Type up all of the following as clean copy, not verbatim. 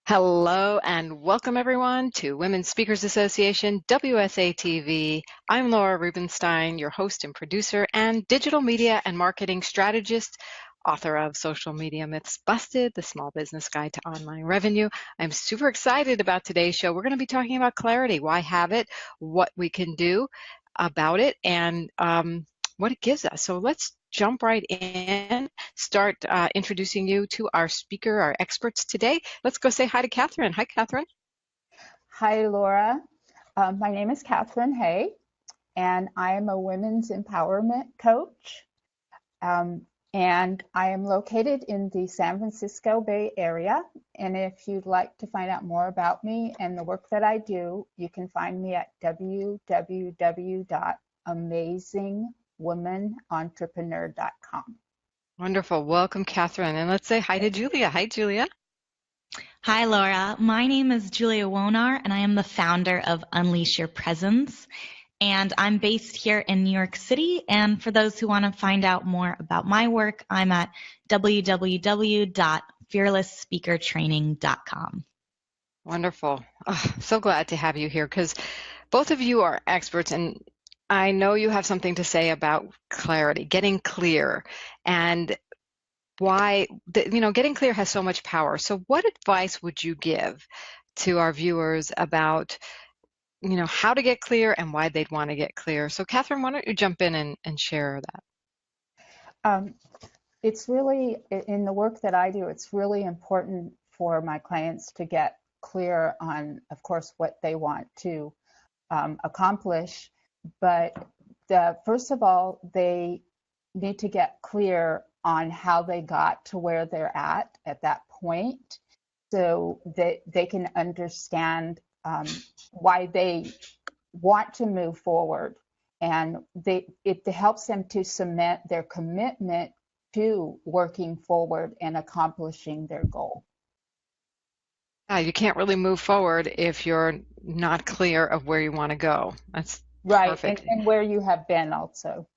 Hello and welcome everyone to Women's Speakers Association, WSATV. I'm Laura Rubenstein, your host and producer and digital media and marketing strategist, author of Social Media Myths Busted, the Small Business Guide to Online Revenue. I'm super excited about today's show. We're going to be talking about clarity, why have it, what we can do about it, and what it gives us. So let's jump right in, start introducing you to our speaker, our experts today. Let's go say hi to Catherine. Hi, Catherine. Hi, Laura. My name is Catherine Hay, and I am a women's empowerment coach. And I am located in the San Francisco Bay Area. And if you'd like to find out more about me and the work that I do, you can find me at www.amazingwomanentrepreneur.com. Wonderful. Welcome, Catherine. And let's say hi to Julia. Hi, Julia. Hi, Laura. My name is Julia Wojnar, and I am the founder of Unleash Your Presence. And I'm based here in New York City. And for those who want to find out more about my work, I'm at www.fearlessspeakertraining.com. Wonderful. Oh, so glad to have you here because both of you are experts, and I know you have something to say about clarity, getting clear, and why, getting clear has so much power. So what advice would you give to our viewers about how to get clear and why they'd want to get clear? So Catherine, why don't you jump in and share that? It's really, in the work that I do, it's really important for my clients to get clear on, of course, what they want to accomplish. But first of all, they need to get clear on how they got to where they're at that point, so that they can understand why they want to move forward, and it helps them to cement their commitment to working forward and accomplishing their goal. You can't really move forward if you're not clear of where you want to go. That's right, perfect. And where you have been also.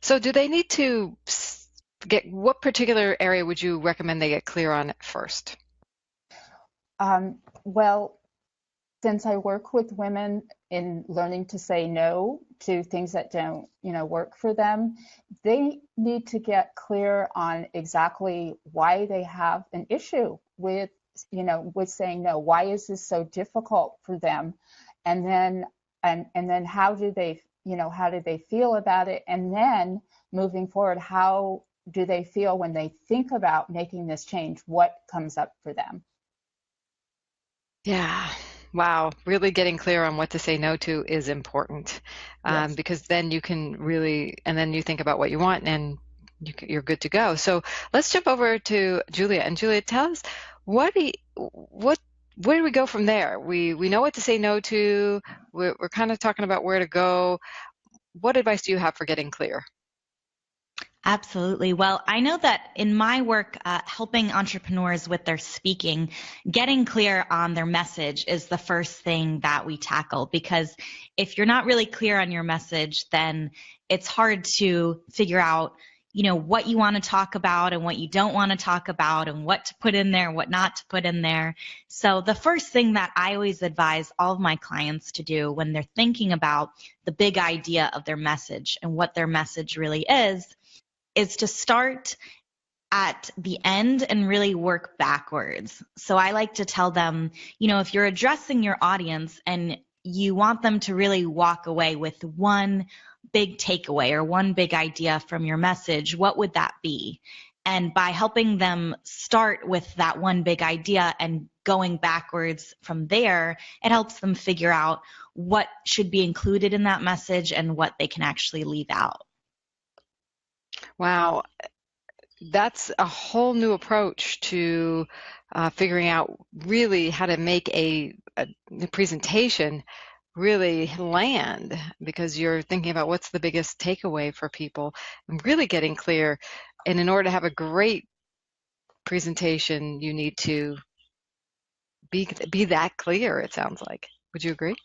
So do they need to what particular area would you recommend they get clear on first? Well, since I work with women in learning to say no to things that don't, work for them, they need to get clear on exactly why they have an issue with saying no. Why is this so difficult for them? And then how do they feel about it? And then moving forward, how do they feel when they think about making this change? What comes up for them? Yeah. Wow. Really getting clear on what to say no to is important, Yes. because then you can really, and then you think about what you want and you're good to go. So let's jump over to Julia. And Julia, tell us, where do we go from there? We know what to say no to. We're kind of talking about where to go. What advice do you have for getting clear? Absolutely. Well, I know that in my work, helping entrepreneurs with their speaking, getting clear on their message is the first thing that we tackle, because if you're not really clear on your message, then it's hard to figure out, what you want to talk about and what you don't want to talk about and what to put in there, what not to put in there. So the first thing that I always advise all of my clients to do when they're thinking about the big idea of their message and what their message really is to start at the end and really work backwards. So I like to tell them, if you're addressing your audience and you want them to really walk away with one big takeaway or one big idea from your message, what would that be? And by helping them start with that one big idea and going backwards from there, it helps them figure out what should be included in that message and what they can actually leave out. Wow, that's a whole new approach to figuring out really how to make a presentation really land, because you're thinking about what's the biggest takeaway for people and really getting clear. And in order to have a great presentation, you need to be that clear, it sounds like. Would you agree?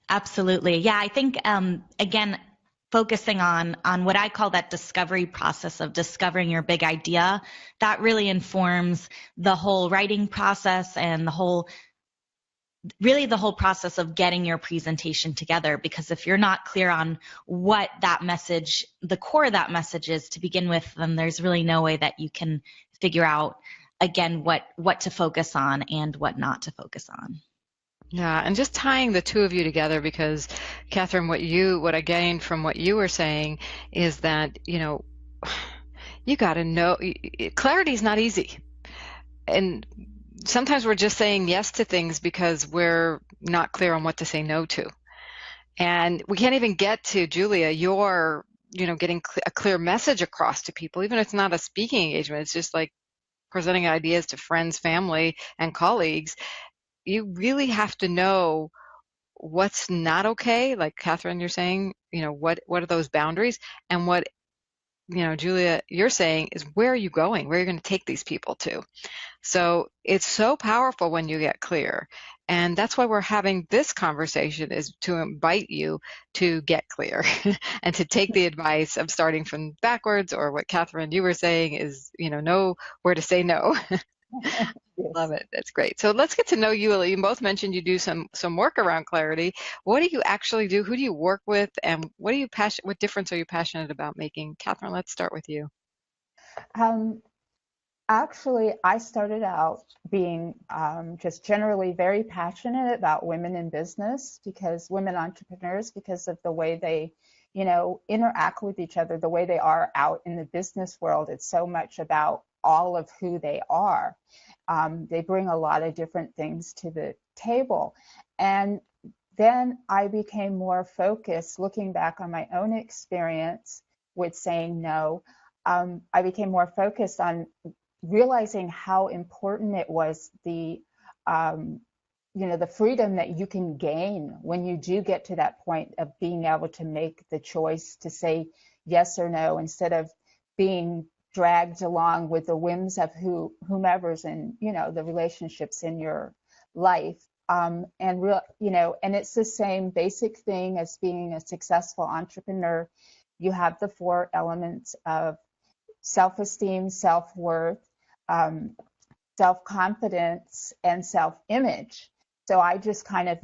Absolutely. Yeah, I think, again, focusing on what I call that discovery process of discovering your big idea, that really informs the whole writing process and the whole process of getting your presentation together. Because if you're not clear on what that message, the core of that message is to begin with, then there's really no way that you can figure out, again, what to focus on and what not to focus on. Yeah, and just tying the two of you together, because Catherine, what I gained from what you were saying is that, you got to know, clarity is not easy. And sometimes we're just saying yes to things because we're not clear on what to say no to. And we can't even get to, Julia, your, getting a clear message across to people, even if it's not a speaking engagement. It's just like presenting ideas to friends, family, and colleagues. You really have to know what's not okay, like Catherine, you're saying, what are those boundaries, and what, Julia, you're saying is where are you going, where are you going to take these people to. So it's so powerful when you get clear, and that's why we're having this conversation, is to invite you to get clear and to take the advice of starting from backwards, or what Catherine, you were saying is, know where to say no. Yes. Love it. That's great. So let's get to know you. You both mentioned you do some work around clarity. What do you actually do? Who do you work with? And what difference are you passionate about making? Catherine, let's start with you. Actually, I started out being just generally very passionate about women in business, because women entrepreneurs, because of the way they, interact with each other, the way they are out in the business world. It's so much about all of who they are. They bring a lot of different things to the table. And then I became more focused, looking back on my own experience with saying no. I became more focused on realizing how important it was, the freedom that you can gain when you do get to that point of being able to make the choice to say yes or no, instead of being dragged along with the whims of whomever's in, the relationships in your life. And it's the same basic thing as being a successful entrepreneur. You have the 4 elements of self-esteem, self-worth, self-confidence, and self-image. So I just kind of,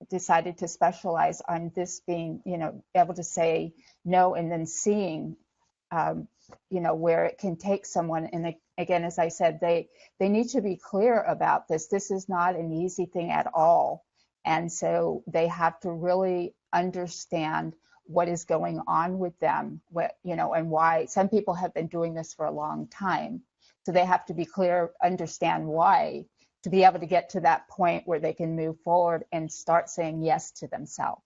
decided to specialize on this, being, able to say no, and then seeing, where it can take someone. And again, as I said, they need to be clear about this. This is not an easy thing at all. And so they have to really understand what is going on with them, and why. Some people have been doing this for a long time. So they have to be clear, understand why, to be able to get to that point where they can move forward and start saying yes to themselves.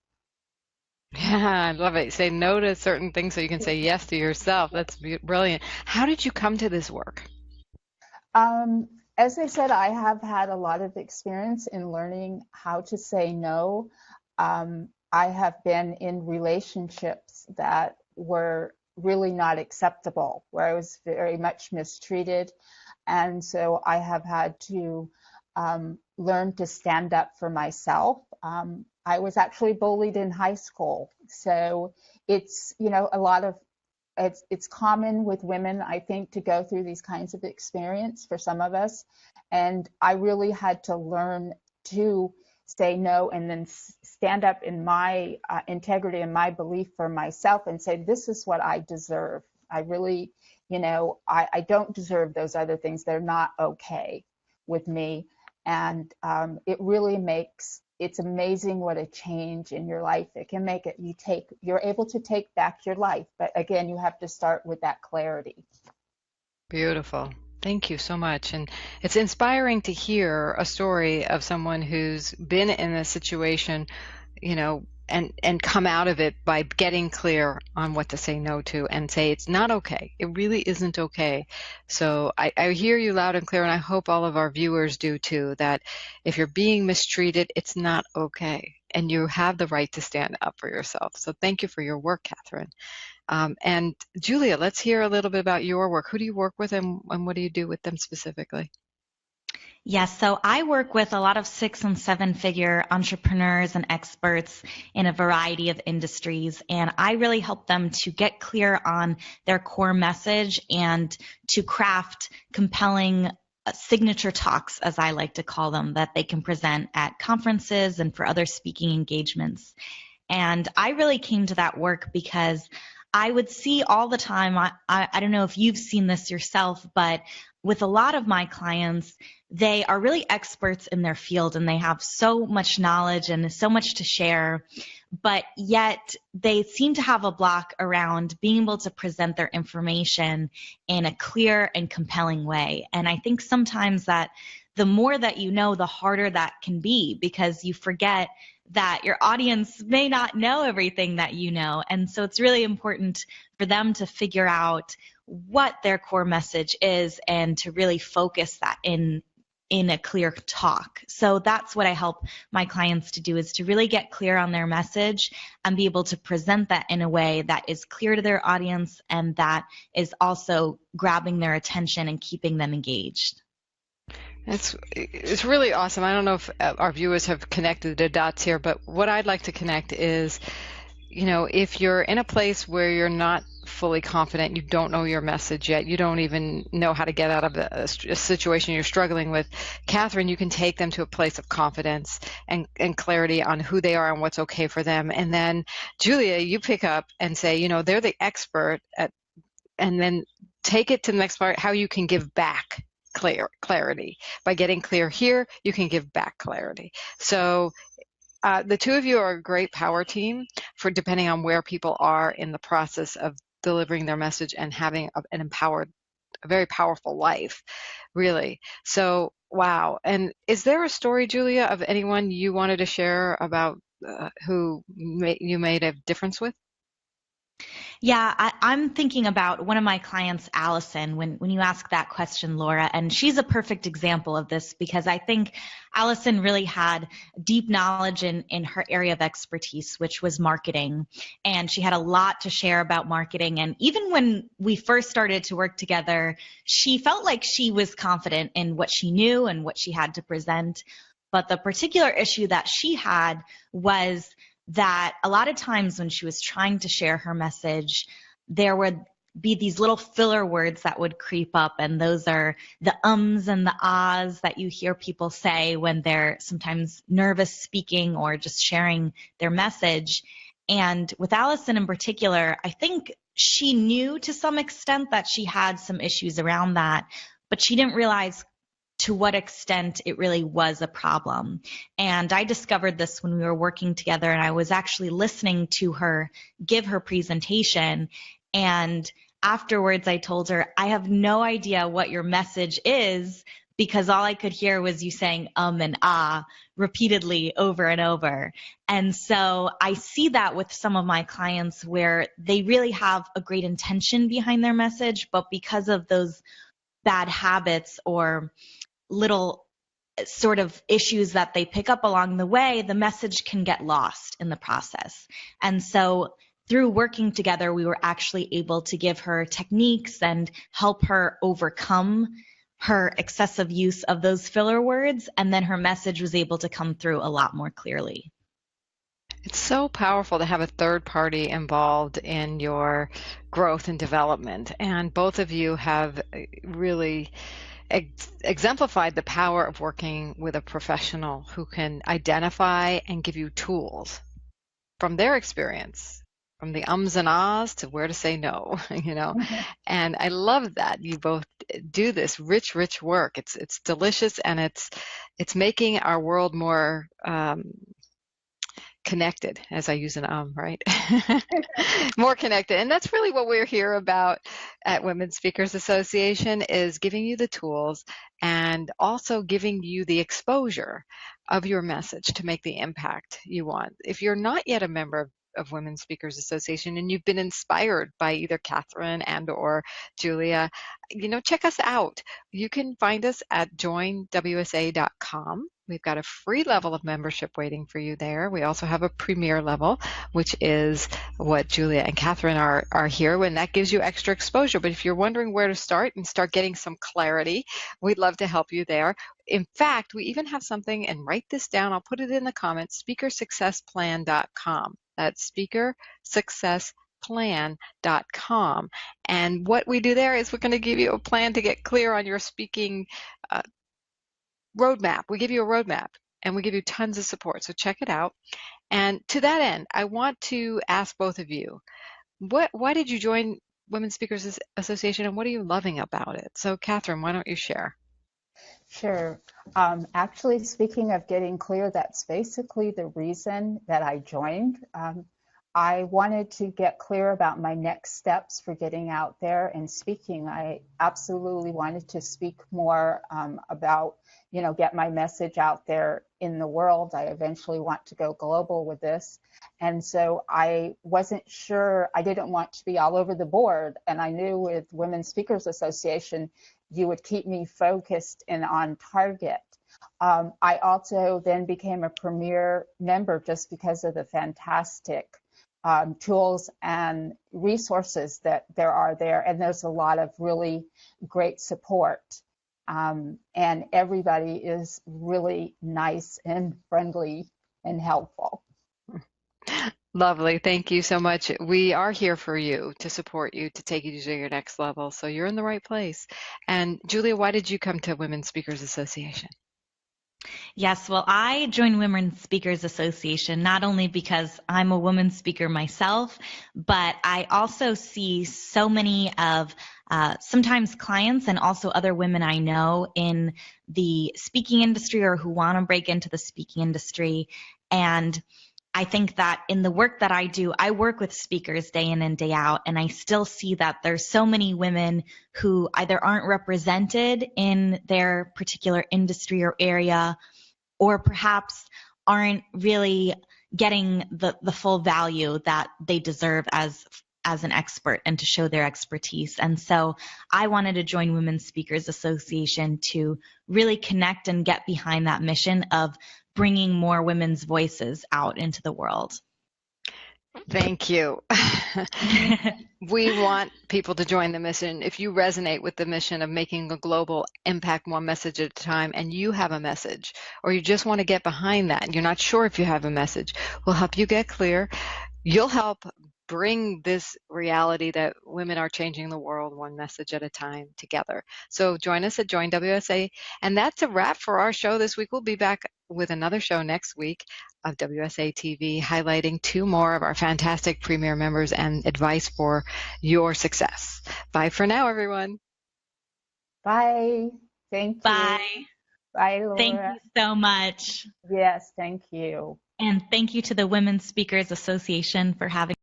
Yeah, I love it. Say no to certain things so you can say yes to yourself. That's brilliant. How did you come to this work? As I said, I have had a lot of experience in learning how to say no. I have been in relationships that were really not acceptable, where I was very much mistreated. And so I have had to learn to stand up for myself. I was actually bullied in high school. So it's, it's common with women, I think, to go through these kinds of experience for some of us. And I really had to learn to say no, and then stand up in my integrity and my belief for myself, and say, this is what I deserve. I really, I don't deserve those other things. They're not okay with me. And it really it's amazing what a change in your life it can make. You're able to take back your life. But again, you have to start with that clarity. Beautiful. Thank you so much. And it's inspiring to hear a story of someone who's been in a situation, and come out of it by getting clear on what to say no to, and say it's not okay. It really isn't okay. So I hear you loud and clear, and I hope all of our viewers do too, that if you're being mistreated, it's not okay. And you have the right to stand up for yourself. So thank you for your work, Catherine. And Julia, let's hear a little bit about your work. Who do you work with, and what do you do with them specifically? Yes, so I work with a lot of 6 and 7-figure entrepreneurs and experts in a variety of industries, and I really help them to get clear on their core message and to craft compelling signature talks, as I like to call them, that they can present at conferences and for other speaking engagements. And I really came to that work because I would see all the time, I don't know if you've seen this yourself, but with a lot of my clients, they are really experts in their field and they have so much knowledge and so much to share, but yet they seem to have a block around being able to present their information in a clear and compelling way. And I think sometimes that the more that you know, the harder that can be, because you forget that your audience may not know everything that you know. And so it's really important for them to figure out what their core message is and to really focus that in a clear talk. So that's what I help my clients to do, is to really get clear on their message and be able to present that in a way that is clear to their audience and that is also grabbing their attention and keeping them engaged. It's really awesome. I don't know if our viewers have connected the dots here, but what I'd like to connect is, if you're in a place where you're not fully confident, you don't know your message yet, you don't even know how to get out of a situation you're struggling with, Catherine, you can take them to a place of confidence and clarity on who they are and what's okay for them. And then Julia, you pick up and say, they're the expert at, and then take it to the next part, how you can give back clarity. By getting clear here, you can give back clarity. So the two of you are a great power team for depending on where people are in the process of delivering their message and having an empowered, a very powerful life, really. So, wow. And is there a story, Julia, of anyone you wanted to share about who you made a difference with? Yeah, I'm thinking about one of my clients, Allison, when you ask that question, Laura, and she's a perfect example of this because I think Allison really had deep knowledge in her area of expertise, which was marketing. And she had a lot to share about marketing. And even when we first started to work together, she felt like she was confident in what she knew and what she had to present. But the particular issue that she had was that a lot of times when she was trying to share her message, there would be these little filler words that would creep up, and those are the ums and the ahs that you hear people say when they're sometimes nervous speaking or just sharing their message. And with Allison in particular, I think she knew to some extent that she had some issues around that, but she didn't realize to what extent it really was a problem. And I discovered this when we were working together, and I was actually listening to her give her presentation. And afterwards, I told her, I have no idea what your message is, because all I could hear was you saying and ah repeatedly over and over. And so I see that with some of my clients where they really have a great intention behind their message, but because of those bad habits or little sort of issues that they pick up along the way, the message can get lost in the process. And so through working together, we were actually able to give her techniques and help her overcome her excessive use of those filler words, and then her message was able to come through a lot more clearly. It's so powerful to have a third party involved in your growth and development. And both of you have really exemplified the power of working with a professional who can identify and give you tools from their experience, from the ums and ahs to where to say no, And I love that you both do this rich work. It's delicious, and it's making our world more connected, as I use an right? More connected. And that's really what we're here about at Women Speakers Association, is giving you the tools and also giving you the exposure of your message to make the impact you want. If you're not yet a member of Women Speakers Association and you've been inspired by either Catherine and or Julia, check us out. You can find us at joinwsa.com. We've got a free level of membership waiting for you there. We also have a premier level, which is what Julia and Catherine are here, and that gives you extra exposure. But if you're wondering where to start and start getting some clarity, we'd love to help you there. In fact, we even have something, and write this down, I'll put it in the comments, speakersuccessplan.com. That's speakersuccessplan.com. And what we do there is we're going to give you a plan to get clear on your speaking roadmap. We give you a roadmap and we give you tons of support. So check it out. And to that end, I want to ask both of you, why did you join Women Speakers Association and what are you loving about it? So Catherine, why don't you share? Sure. Actually, speaking of getting clear, that's basically the reason that I joined. I wanted to get clear about my next steps for getting out there and speaking. I absolutely wanted to speak more about, get my message out there in the world. I eventually want to go global with this. And so I wasn't sure, I didn't want to be all over the board. And I knew with Women Speakers Association, you would keep me focused and on target. I also then became a premier member just because of the fantastic tools and resources that there are there. And there's a lot of really great support. And everybody is really nice and friendly and helpful. Lovely. Thank you so much. We are here for you, to support you, to take you to your next level. So you're in the right place. And Julia, why did you come to Women Speakers Association? Yes, well, I joined Women Speakers Association not only because I'm a woman speaker myself, but I also see so many of sometimes clients and also other women I know in the speaking industry or who want to break into the speaking industry. And I think that in the work that I do, I work with speakers day in and day out, and I still see that there's so many women who either aren't represented in their particular industry or area, or perhaps aren't really getting the full value that they deserve as an expert and to show their expertise. And so I wanted to join Women Speakers Association to really connect and get behind that mission of bringing more women's voices out into the world. Thank you. We want people to join the mission. If you resonate with the mission of making a global impact one message at a time, and you have a message, or you just want to get behind that and you're not sure if you have a message, we'll help you get clear. You'll help bring this reality that women are changing the world one message at a time together. So join us at Join WSA. And that's a wrap for our show this week. We'll be back with another show next week of WSA TV, highlighting 2 more of our fantastic premier members and advice for your success. Bye for now, everyone. Bye. Thank you. Bye. Bye, Laura. Thank you so much. Yes, thank you. And thank you to the Women Speakers Association for having